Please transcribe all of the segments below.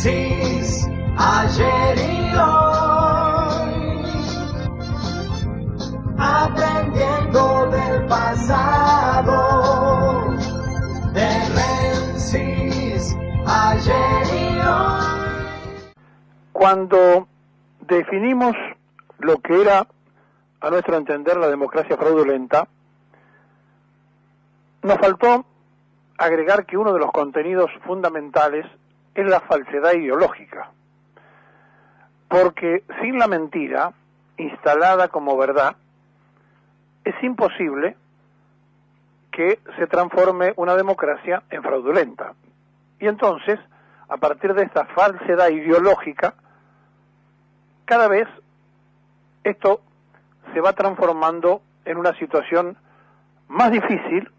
Rensis, ayer y hoy, aprendiendo del pasado. De Rensis, ayer y hoy. Cuando definimos lo que era, a nuestro entender, la democracia fraudulenta, nos faltó agregar que uno de los contenidos fundamentales es la falsedad ideológica, porque sin la mentira instalada como verdad es imposible que se transforme una democracia en fraudulenta. Y entonces, a partir de esta falsedad ideológica, cada vez esto se va transformando en una situación más difícil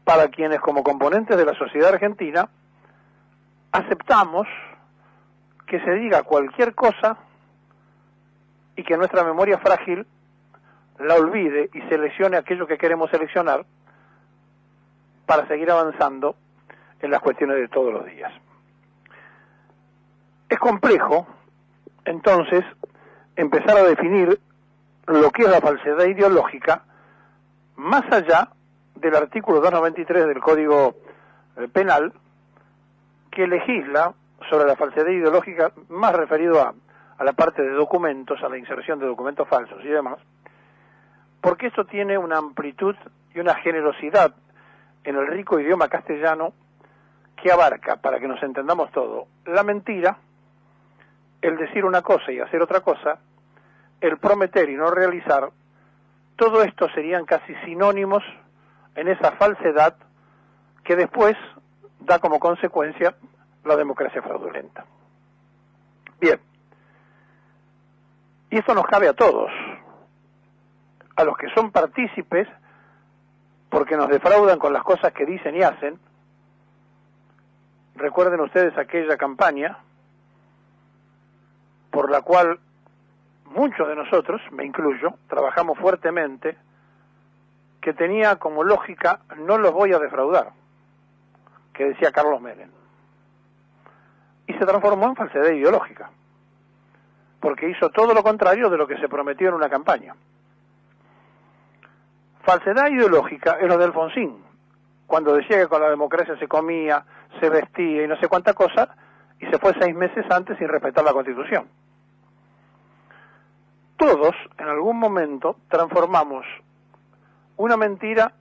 para quienes, como componentes de la sociedad argentina, aceptamos que se diga cualquier cosa y que nuestra memoria frágil la olvide y seleccione aquello que queremos seleccionar para seguir avanzando en las cuestiones de todos los días. Es complejo, entonces, empezar a definir lo que es la falsedad ideológica más allá del artículo 293 del Código Penal, que legisla sobre la falsedad ideológica, más referido a la parte de documentos, a la inserción de documentos falsos y demás, porque esto tiene una amplitud y una generosidad en el rico idioma castellano que abarca, para que nos entendamos todo, la mentira, el decir una cosa y hacer otra cosa, el prometer y no realizar. Todo esto serían casi sinónimos en esa falsedad que después da como consecuencia la democracia fraudulenta. Bien, y esto nos cabe a todos, a los que son partícipes porque nos defraudan con las cosas que dicen y hacen. Recuerden ustedes aquella campaña por la cual muchos de nosotros, me incluyo, trabajamos fuertemente, que tenía como lógica: no los voy a defraudar, que decía Carlos Menem. Y se transformó en falsedad ideológica, porque hizo todo lo contrario de lo que se prometió en una campaña. Falsedad ideológica es lo de Alfonsín, cuando decía que con la democracia se comía, se vestía y no sé cuánta cosa, y se fue 6 meses antes sin respetar la Constitución. Todos, en algún momento, transformamos una mentira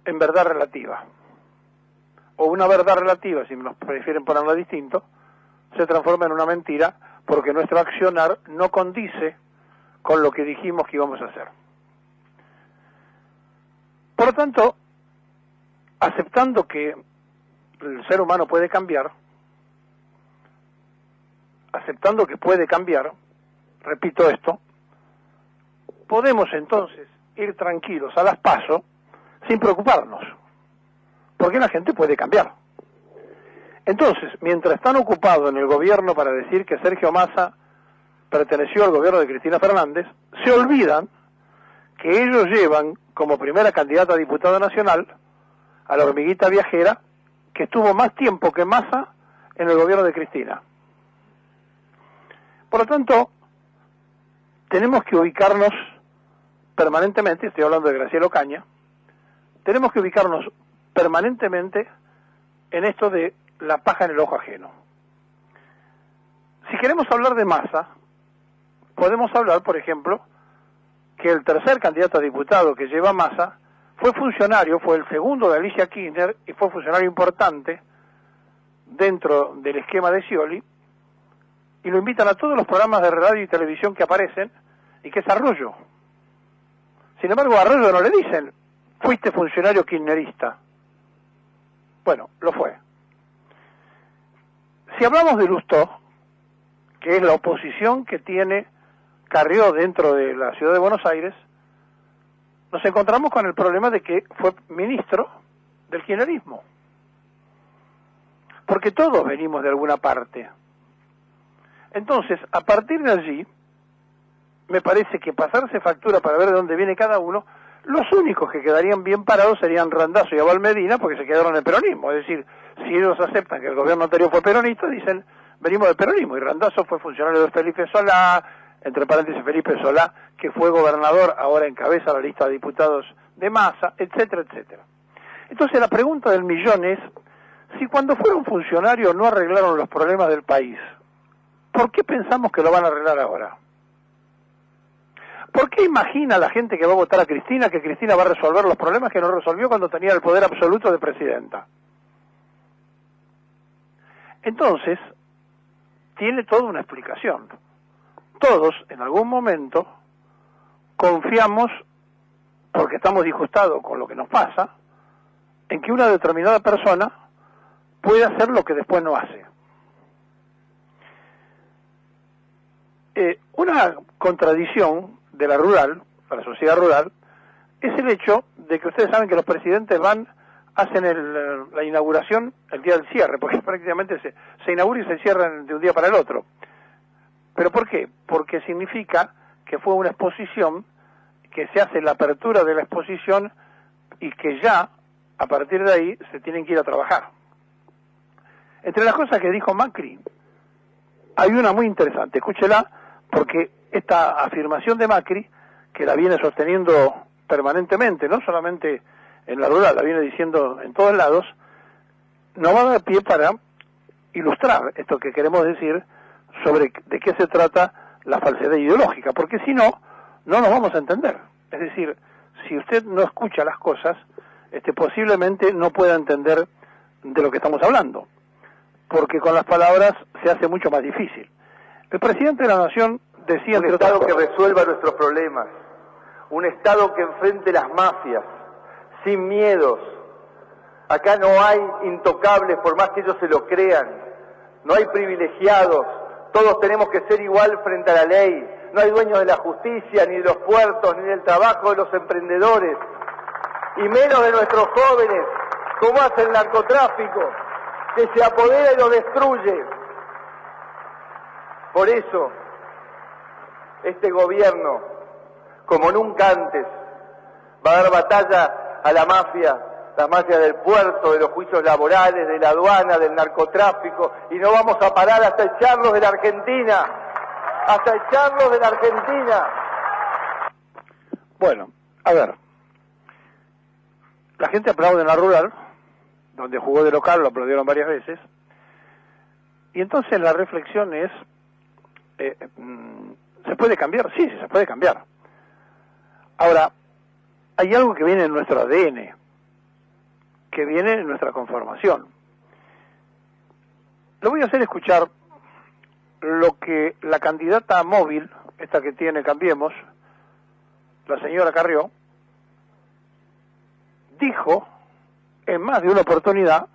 en verdad relativa, o una verdad relativa, si nos prefieren ponerlo distinto, se transforma en una mentira porque nuestro accionar no condice con lo que dijimos que íbamos a hacer. Por lo tanto, aceptando que el ser humano puede cambiar, aceptando que puede cambiar, repito esto, podemos entonces ir tranquilos a las PASO sin preocuparnos, porque la gente puede cambiar. Entonces, mientras están ocupados en el gobierno para decir que Sergio Massa perteneció al gobierno de Cristina Fernández, se olvidan que ellos llevan como primera candidata a diputada nacional a la hormiguita viajera, que estuvo más tiempo que Massa en el gobierno de Cristina. Por lo tanto, tenemos que ubicarnos permanentemente, estoy hablando de Graciela Ocaña, tenemos que ubicarnos permanentemente en esto de la paja en el ojo ajeno. Si queremos hablar de Massa, podemos hablar, por ejemplo, que el tercer candidato a diputado que lleva Massa fue funcionario, fue el segundo de Alicia Kirchner y fue funcionario importante dentro del esquema de Scioli, y lo invitan a todos los programas de radio y televisión que aparecen, y que es Arroyo. Sin embargo, a Arroyo no le dicen: fuiste funcionario kirchnerista. Bueno, lo fue. Si hablamos de Lustó, que es la oposición que tiene Carrió dentro de la ciudad de Buenos Aires, nos encontramos con el problema de que fue ministro del kirchnerismo. Porque todos venimos de alguna parte. Entonces, a partir de allí, me parece que pasarse factura para ver de dónde viene cada uno, los únicos que quedarían bien parados serían Randazzo y Abal Medina, porque se quedaron en el peronismo. Es decir, Si ellos aceptan que el gobierno anterior fue peronista, dicen, venimos del peronismo, y Randazzo fue funcionario de Felipe Solá, entre paréntesis Felipe Solá, que fue gobernador, ahora encabeza la lista de diputados de Massa, etcétera, etcétera. Entonces la pregunta del millón es, si cuando fueron funcionarios no arreglaron los problemas del país, ¿por qué pensamos que lo van a arreglar ahora? ¿Por qué imagina la gente que va a votar a Cristina que Cristina va a resolver los problemas que no resolvió cuando tenía el poder absoluto de presidenta? Entonces, tiene toda una explicación. Todos, en algún momento, confiamos, porque estamos disgustados con lo que nos pasa, en que una determinada persona puede hacer lo que después no hace. Una contradicción de la rural, de la sociedad rural, es el hecho de que ustedes saben que los presidentes hacen la inauguración el día del cierre, porque prácticamente se inaugura y se cierra de un día para el otro. ¿Pero por qué? Porque significa que fue una exposición, que se hace la apertura de la exposición y que ya, a partir de ahí, se tienen que ir a trabajar. Entre las cosas que dijo Macri, hay una muy interesante, escúchela, porque esta afirmación de Macri, que la viene sosteniendo permanentemente, no solamente en la rural, la viene diciendo en todos lados, nos va a dar pie para ilustrar esto que queremos decir sobre de qué se trata la falsedad ideológica, porque si no, no nos vamos a entender. Es decir, si usted no escucha las cosas, posiblemente no pueda entender de lo que estamos hablando, porque con las palabras se hace mucho más difícil. El presidente de la Nación decía... Un Estado que resuelva nuestros problemas, un Estado que enfrente las mafias, sin miedos. Acá no hay intocables, por más que ellos se lo crean, no hay privilegiados, todos tenemos que ser igual frente a la ley, no hay dueños de la justicia, ni de los puertos, ni del trabajo de los emprendedores, y menos de nuestros jóvenes, como hace el narcotráfico, que se apodera y lo destruye. Por eso, este gobierno, como nunca antes, va a dar batalla a la mafia del puerto, de los juicios laborales, de la aduana, del narcotráfico, y no vamos a parar hasta echarlos de la Argentina, hasta echarlos de la Argentina. Bueno, a ver, la gente aplaude en la rural, donde jugó de local, lo aplaudieron varias veces, y entonces la reflexión es, ¿se puede cambiar? Sí, se puede cambiar. Ahora, hay algo que viene en nuestro ADN, que viene en nuestra conformación. Le voy a hacer escuchar lo que la candidata móvil, esta que tiene Cambiemos, la señora Carrió, dijo en más de una oportunidad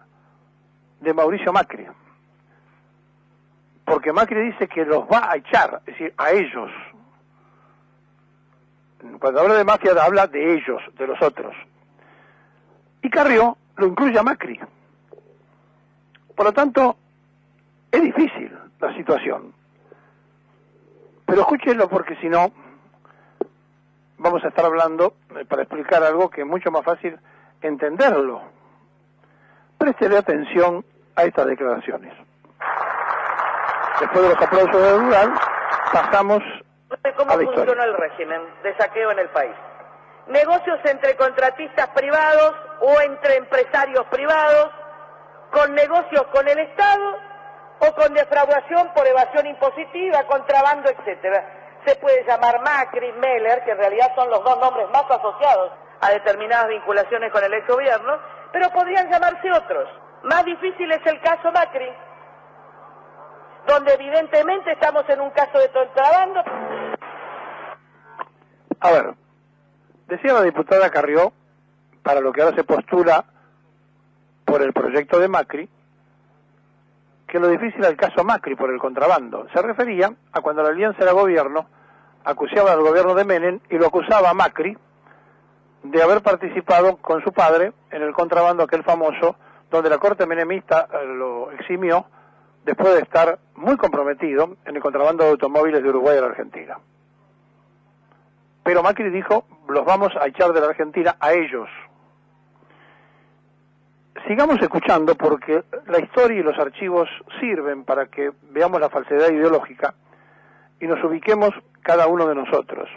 de Mauricio Macri. Porque Macri dice que los va a echar, es decir, a ellos. Cuando habla de mafia habla de ellos, de los otros. Y Carrió lo incluye a Macri. Por lo tanto, es difícil la situación. Pero escúchenlo porque si no, vamos a estar hablando para explicar algo que es mucho más fácil entenderlo. Préstele atención a estas declaraciones. Después de los aplausos del rural, pasamos ¿Cómo a la historia. funciona el régimen de saqueo en el país? Negocios entre contratistas privados o entre empresarios privados, con negocios con el Estado o con defraudación por evasión impositiva, contrabando, etcétera. Se puede llamar Macri, Meller, que en realidad son los dos nombres más asociados a determinadas vinculaciones con el exgobierno, pero podrían llamarse otros. Más difícil es el caso Macri, donde evidentemente estamos en un caso de contrabando. A ver, decía la diputada Carrió, para lo que ahora se postula por el proyecto de Macri, que lo difícil era el caso Macri por el contrabando. Se refería a cuando la alianza era gobierno, acusaba al gobierno de Menem y lo acusaba a Macri de haber participado con su padre en el contrabando aquel famoso, donde la corte menemista lo eximió después de estar muy comprometido en el contrabando de automóviles de Uruguay a la Argentina. Pero Macri dijo, los vamos a echar de la Argentina a ellos. sigamos escuchando porque la historia y los archivos sirven para que veamos la falsedad ideológica y nos ubiquemos cada uno de nosotros.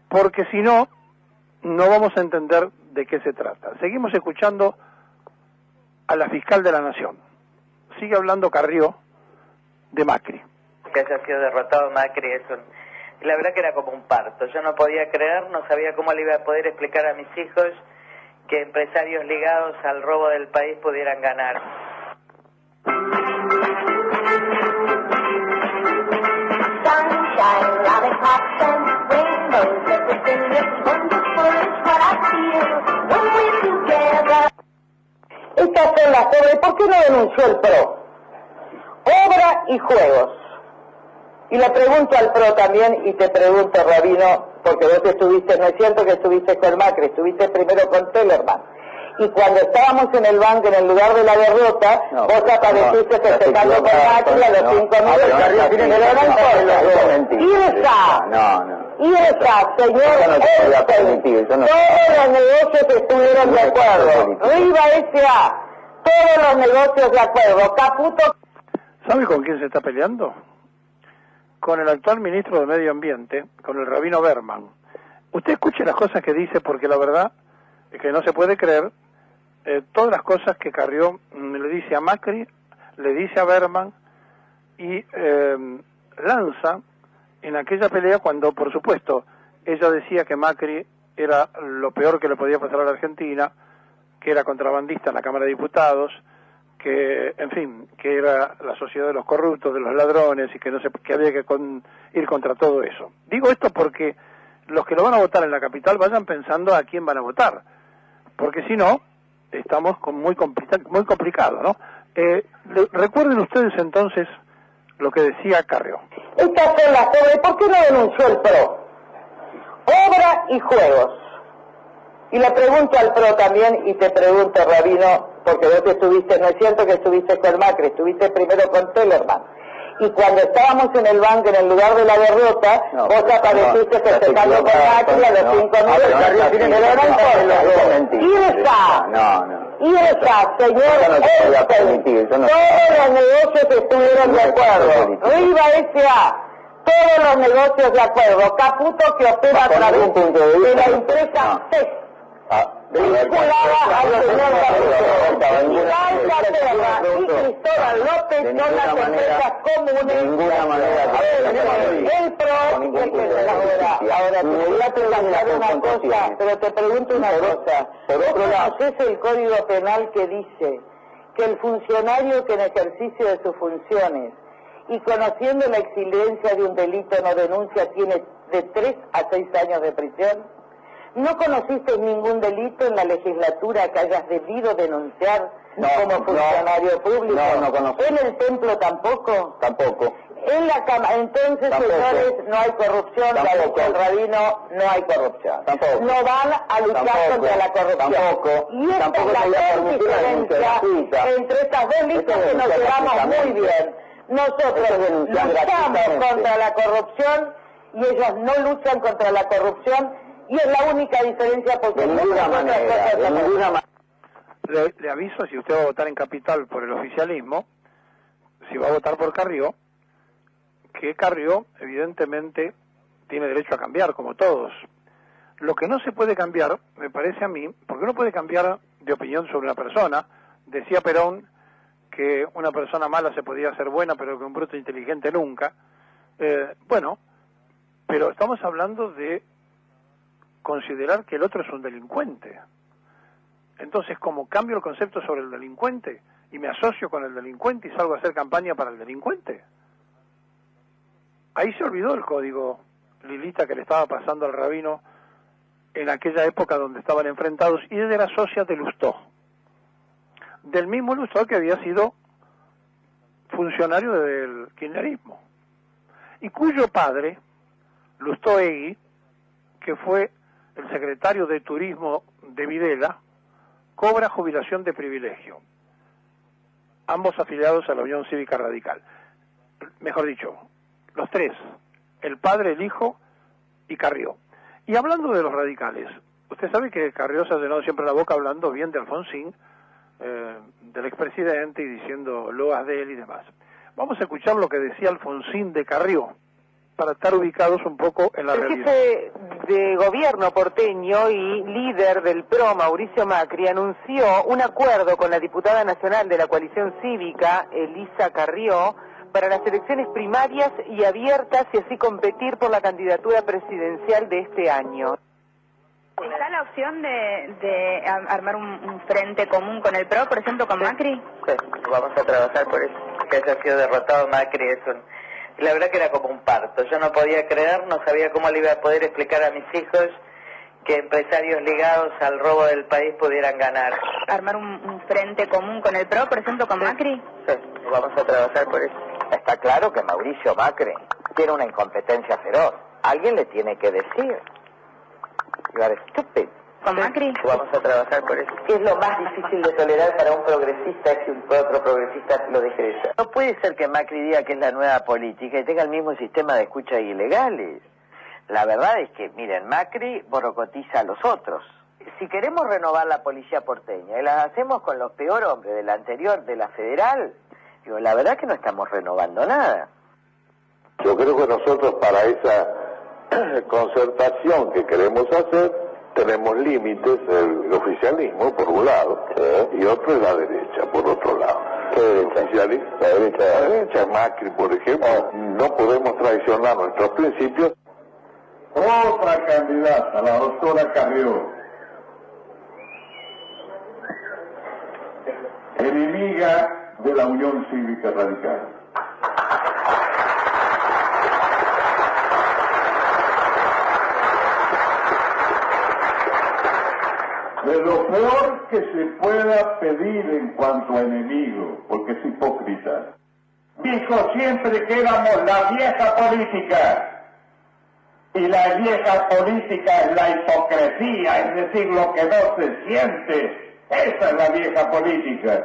Porque si no, no vamos a entender de qué se trata. Seguimos escuchando a la fiscal de la Nación. Sigue hablando Carrió de Macri. Que haya sido derrotado Macri la verdad que era como un parto. Yo no podía creer, no sabía cómo le iba a poder explicar a mis hijos que empresarios ligados al robo del país pudieran ganar. Sunshine, lollipops and rainbows, everything is wonderful is what I feel when we're together. Estas son las obras. ¿Por qué no denunció el PRO? Obra y juegos. Y le pregunto al PRO también, y te pregunto, Rabino, porque vos estuviste, no es cierto que estuviste con Macri, estuviste primero con Tellerman. Y cuando estábamos en el banco, en el lugar de la derrota, vos apareciste festejando con Macri a los 5 minutos. Pero no importa. Y esa, señor, todos los negocios estuvieron de acuerdo. Riva S.A., todos los negocios de acuerdo. Caputo. ¿Sabe con quién se está peleando? Con el actual ministro de Medio Ambiente, con el rabino Berman. Usted escuche las cosas que dice, porque la verdad es que no se puede creer todas las cosas que Carrió le dice a Macri, le dice a Berman y lanza en aquella pelea cuando, por supuesto, ella decía que Macri era lo peor que le podía pasar a la Argentina, que era contrabandista en la Cámara de Diputados, que, en fin, que era la sociedad de los corruptos, de los ladrones, y que que había que ir contra todo eso. Digo esto porque los que lo van a votar en la capital vayan pensando a quién van a votar, porque si no, estamos muy complicado, ¿no? Recuerden ustedes entonces lo que decía Carrió. Estas son las obras. ¿Por qué no denunció el PRO? Obra y juegos. Y le pregunto al PRO también, y te pregunto, Rabino, porque vos estuviste, no es cierto que estuviste con Macri, estuviste primero con Tellerman. Y cuando estábamos en el banco, en el lugar de la derrota, vos apareciste festejando con Macri a los 5 minutos. Pero no importa. Y esa, señor, todos los negocios estuvieron de acuerdo. Riva S.A., todos los negocios de acuerdo. Caputo, que opera a través de la empresa CES, vinculada al señor Carrió. Y Inglaterra y Cristóbal López son las empresas comunes. El PRO y el que se la obra. Ahora, te voy a preguntar una cosa, pero te pregunto una cosa. ¿Conoces el Código Penal que dice que el funcionario que en ejercicio de sus funciones y conociendo la existencia de un delito no denuncia tiene de 3 a 6 años de prisión? ¿No conociste ningún delito en la legislatura que hayas debido denunciar como funcionario público? No conocí. ¿En el templo tampoco? Tampoco. En la Cámara, entonces, señores, no hay corrupción, la de el rabino, no hay corrupción. Tampoco. No van a luchar contra la corrupción. Tampoco. Y esta es la gran diferencia entre estas dos listas que nos llevamos muy bien. Nosotros luchamos contra la corrupción y ellos no luchan contra la corrupción, y es la única diferencia porque de ninguna manera. Le aviso, si usted va a votar en Capital por el oficialismo, si va a votar por Carrió, que Carrió evidentemente tiene derecho a cambiar, como todos. Lo que no se puede cambiar, me parece a mí, porque uno puede cambiar de opinión sobre una persona. Decía Perón que una persona mala se podía hacer buena, pero que un bruto inteligente nunca. Bueno, pero estamos hablando de considerar que el otro es un delincuente. Entonces, como cambio el concepto sobre el delincuente y me asocio con el delincuente y salgo a hacer campaña para el delincuente, ahí se olvidó el código, Lilita, que le estaba pasando al rabino en aquella época donde estaban enfrentados, y él era socia de Lustó, del mismo Lustó que había sido funcionario del kirchnerismo, y cuyo padre, Lustó Egui, que fue el secretario de Turismo de Videla, cobra jubilación de privilegio, ambos afiliados a la Unión Cívica Radical. Mejor dicho, los tres, el padre, el hijo y Carrió. Y hablando de los radicales, usted sabe que Carrió se ha llenado siempre la boca hablando bien de Alfonsín, del expresidente y diciendo loas de él y demás. Vamos a escuchar lo que decía Alfonsín de Carrió, para estar ubicados un poco en la realidad. El jefe de gobierno porteño y líder del PRO, Mauricio Macri, anunció un acuerdo con la diputada nacional de la coalición cívica, Elisa Carrió, para las elecciones primarias y abiertas y así competir por la candidatura presidencial de este año. ¿Está la opción de armar un frente común con el PRO, por ejemplo, con Macri? Sí, vamos a trabajar por eso. Que haya sido derrotado Macri es la verdad que era como un parto. Yo no podía creer, no sabía cómo le iba a poder explicar a mis hijos que empresarios ligados al robo del país pudieran ganar. ¿Armar un frente común con el PRO, por ejemplo, con Macri? Sí, vamos a trabajar por eso. Está claro que Mauricio Macri tiene una incompetencia feroz. Alguien le tiene que decir. You are stupid. ¿Con Macri? Vamos a trabajar por eso. ¿Qué es lo más difícil de tolerar para un progresista es que otro progresista lo deje de ser? No puede ser que Macri diga que es la nueva política y tenga el mismo sistema de escuchas ilegales. La verdad es que, miren, Macri borrocotiza a los otros. Si queremos renovar la policía porteña y la hacemos con los peores hombres de la anterior, de la federal, digo, la verdad que no estamos renovando nada. Yo creo que nosotros para esa concertación que queremos hacer tenemos límites, el oficialismo por un lado y otro es la derecha por otro lado. El oficialismo, la derecha, Macri por ejemplo, no podemos traicionar nuestros principios. Otra candidata, la doctora Carrió, enemiga de la Unión Cívica Radical. De lo peor que se pueda pedir en cuanto a enemigo, porque es hipócrita. Dijo siempre que éramos la vieja política, y la vieja política es la hipocresía, es decir, lo que no se siente. Esa es la vieja política.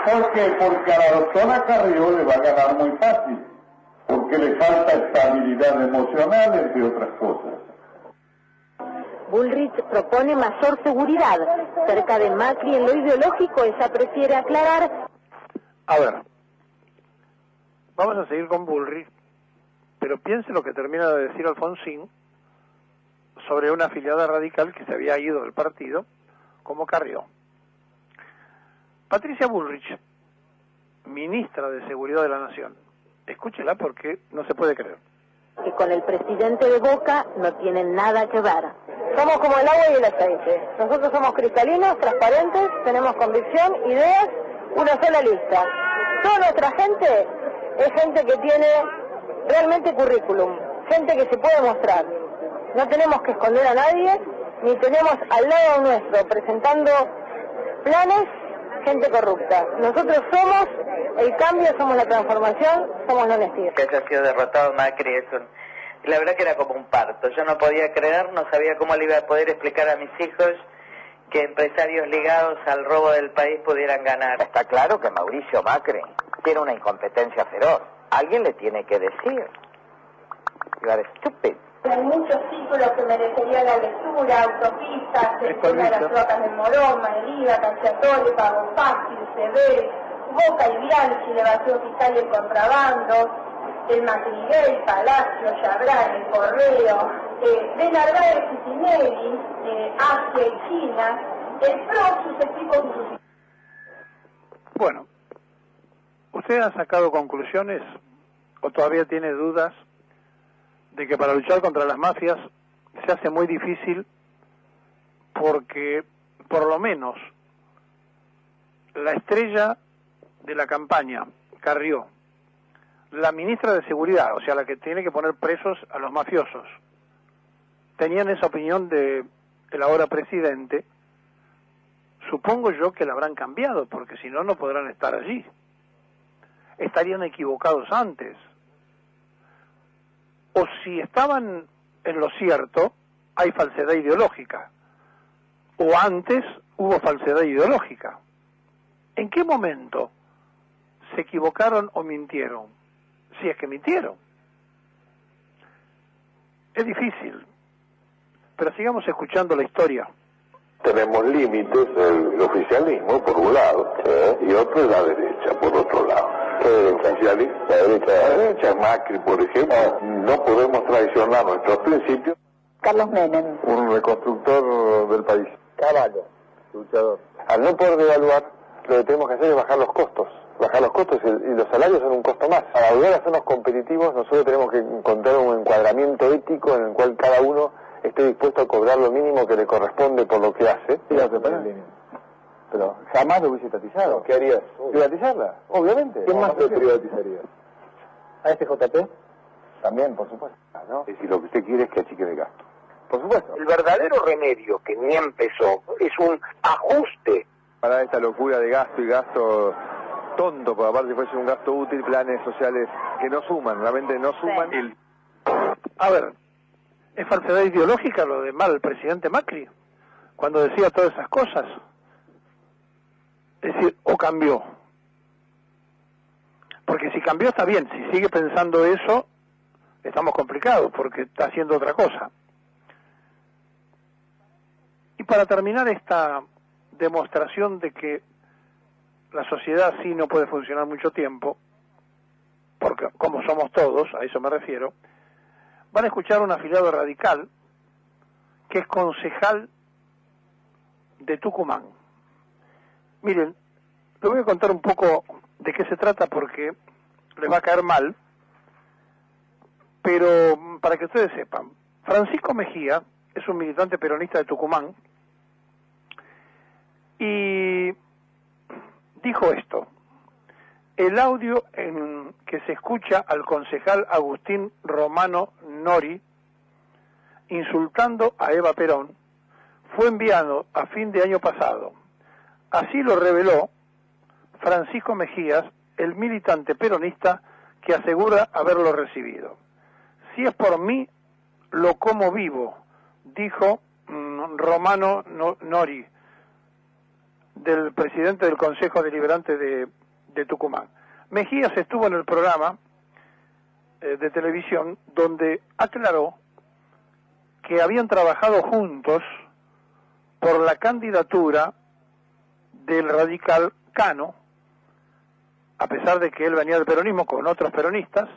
¿Por qué? Porque a la doctora Carrió le va a ganar muy fácil, porque le falta estabilidad emocional, entre otras cosas. Bullrich propone mayor seguridad. Cerca de Macri en lo ideológico, ella prefiere aclarar. A ver, vamos a seguir con Bullrich, pero piense lo que termina de decir Alfonsín sobre una afiliada radical que se había ido del partido, como Carrió. Patricia Bullrich, ministra de Seguridad de la Nación. Escúchela porque no se puede creer. Que con el presidente de Boca no tienen nada que ver. Somos como el agua y el aceite. Nosotros somos cristalinos, transparentes, tenemos convicción, ideas, una sola lista. Toda nuestra gente es gente que tiene realmente currículum, gente que se puede mostrar. No tenemos que esconder a nadie, ni tenemos al lado nuestro presentando planes gente corrupta. Nosotros somos el cambio, somos la transformación, somos la honestidad. Que haya sido derrotado Macri es la verdad que era como un parto. Yo no podía creer, no sabía cómo le iba a poder explicar a mis hijos que empresarios ligados al robo del país pudieran ganar. Está claro que Mauricio Macri tiene una incompetencia feroz. Alguien le tiene que decir. You are stupid. Hay muchos títulos que merecerían la lectura: autopistas, gestión de las flotas de Morón, Maelida, Canciatore, Pago Fácil, CD, Boca y Bianchi, elevación fiscal y el contrabando, el Macriguel, Palacio, Chabral, el Correo, de Narváez y Tinelli, Asia y China, el PRO, sus equipos y sus... Bueno, ¿usted ha sacado conclusiones o todavía tiene dudas de que para luchar contra las mafias se hace muy difícil porque, por lo menos, la estrella de la campaña, Carrió, la ministra de Seguridad, o sea, la que tiene que poner presos a los mafiosos, tenían esa opinión de el ahora presidente? Supongo yo que la habrán cambiado, porque si no, no podrán estar allí. Estarían equivocados antes. O si estaban en lo cierto, hay falsedad ideológica. O antes hubo falsedad ideológica. ¿En qué momento se equivocaron o mintieron? Si es que mintieron. Es difícil. Pero sigamos escuchando la historia Tenemos límites, el oficialismo por un lado, y otro es la derecha por otro lado. La derecha es Macri, por ejemplo. No podemos traicionar nuestros principios. Carlos Menem. Un reconstructor del país. Caballo. Luchador. Al no poder devaluar, lo que tenemos que hacer es bajar los costos. Bajar los costos y los salarios son un costo más. Para volver a hacernos competitivos, nosotros tenemos que encontrar un encuadramiento ético en el cual cada uno esté dispuesto a cobrar lo mínimo que le corresponde por lo que hace. Pero jamás lo hubiese estatizado. ¿Qué harías? ¿Privatizarla? Obviamente. ¿Quién más te privatizaría? ¿A SJP? También, por supuesto. ¿No? Es decir, lo que usted quiere es que achiquen el gasto. Por supuesto. El verdadero remedio, que ni empezó, es un ajuste. Para esta locura de gasto y gasto tonto, por aparte si fuese un gasto útil, planes sociales que no suman, realmente no suman. Sí. A ver, ¿es falsedad ideológica lo de mal presidente Macri? Cuando decía todas esas cosas. Es decir, o cambió. Porque si cambió está bien, si sigue pensando eso, estamos complicados, porque está haciendo otra cosa. Y para terminar esta demostración de que la sociedad sí no puede funcionar mucho tiempo, porque como somos todos, a eso me refiero, van a escuchar a un afiliado radical que es concejal de Tucumán. Miren, les voy a contar un poco de qué se trata porque les va a caer mal, pero para que ustedes sepan, Francisco Mejía es un militante peronista de Tucumán y dijo esto: el audio en que se escucha al concejal Agustín Romano Nori insultando a Eva Perón fue enviado a fin de año pasado. Así lo reveló Francisco Mejías, el militante peronista que asegura haberlo recibido. Si es por mí, lo como vivo, dijo Romano Nori, del presidente del Consejo Deliberante de Tucumán. Mejías estuvo en el programa de televisión donde aclaró que habían trabajado juntos por la candidatura del radical Cano, a pesar de que él venía del peronismo con otros peronistas,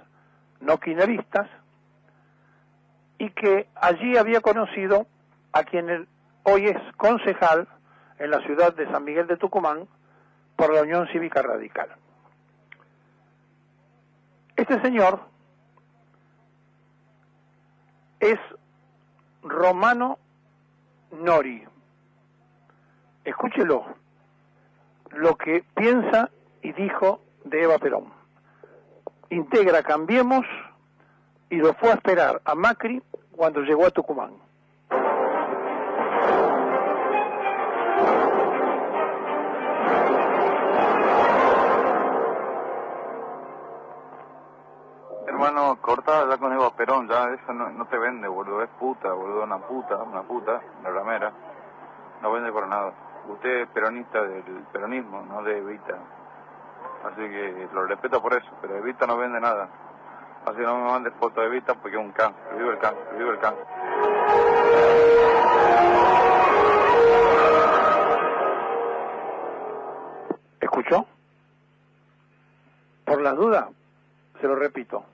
no kirchneristas, y que allí había conocido a quien él hoy es concejal en la ciudad de San Miguel de Tucumán por la Unión Cívica Radical. Este señor es Romano Nori. Escúchelo, lo que piensa y dijo de Eva Perón. Integra Cambiemos y lo fue a esperar a Macri cuando llegó a Tucumán. Hermano, corta ya con Eva Perón, ya eso no te vende, boludo, es puta, boludo, una puta, una ramera, no vende por nada. Usted es peronista del peronismo, no de Evita, así que lo respeto por eso, pero Evita no vende nada, así que no me mandes fotos de Evita porque es un cáncer, vivo el cáncer. ¿Escuchó? Por la duda, se lo repito.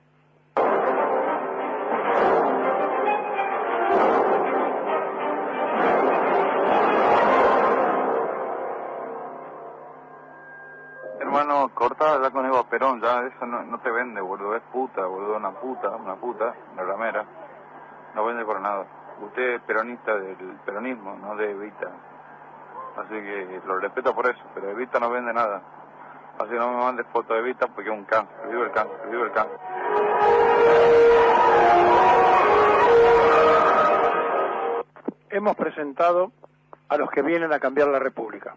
Hermano, corta ya con Eva Perón, ya eso no te vende, boludo, es puta, boludo, una puta, una ramera, no vende por nada. Usted es peronista del peronismo, no de Evita, así que lo respeto por eso, pero Evita no vende nada, así que no me mandes fotos de Evita porque es un cáncer, vivo el cáncer. Hemos presentado a los que vienen a cambiar la República.